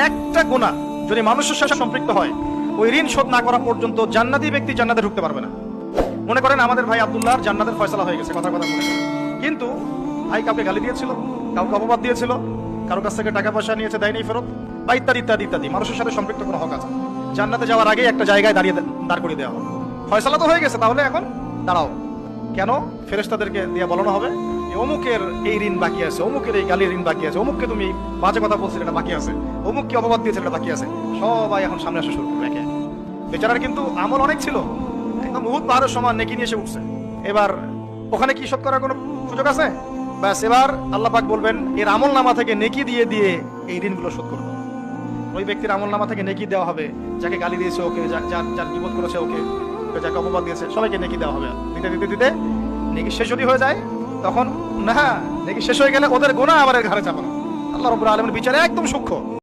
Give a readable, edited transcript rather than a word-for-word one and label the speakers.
Speaker 1: একটা গুনাহ যদি মানুষের সাথে সম্পৃক্ত হয়, ওই ঋণ শোধ না করা পর্যন্ত জান্নাতি ব্যক্তি জান্নাতে ঢুকতে পারবে না। মনে করেন আমাদের ভাই আব্দুল্লাহর জান্নাতের ফয়সালা হয়ে গেছে, কথা কথা মনে করেন, কিন্তু ভাই কাউকে গালি দিয়েছিল, কাউকে অপবাদ দিয়েছিল, কারো কাছ থেকে টাকা পয়সা নিয়েছে, দেয়নি ফেরত, বা ইত্যাদি ইত্যাদি ইত্যাদি, মানুষের সাথে সম্পৃক্ত কোনো হক আছে, জান্নাতে যাওয়ার আগেই একটা জায়গায় দাঁড় করিয়ে দেওয়া হবে। ফয়সালা তো হয়ে গেছে, তাহলে এখন দাঁড়াও। কেন? ফেরেশতাদেরকে দিয়ে বলানো হবে অমুকের এই ঋণ বাকি আছে, অমুকের এই গালির ঋণ বাকি আছে, অমুককে তুমি বাজে কথা বলছিলে এটা বাকি আছে, অমুককে অপবাদ দিয়েছিল এটা বাকি আছে। সবাই এখন সামনে আসা শুরু করবে। বেচারার কিন্তু আমল অনেক ছিল, একদম উহুদ পাহাড়ের সমান নেকি নিয়ে এসে উঠছে। এবার ওখানে কি শোধ করার কোনো সুযোগ আছে? ব্যাস, এবার আল্লাহ পাক বলবেন এর আমল নামা থেকে নেকি দিয়ে দিয়ে এই ঋণগুলো শোধ করবে। ওই ব্যক্তির আমল নামা থেকে নেকি দেওয়া হবে, যাকে গালি দিয়েছে ওকে, যার বিপদ করেছে ওকে, যাকে অপবাদ দিয়েছে সবাইকে নেকি দেওয়া হবে। দিতে দিতে দিতে নেকি শেষ যদি হয়ে যায়, তখন না, নেকি শেষ হয়ে গেলে ওদের গুনাহ আবার ঘাড়ে চাপানো। আল্লাহ রাব্বুল আলামিনের বিচারে একদম সূক্ষ্ম।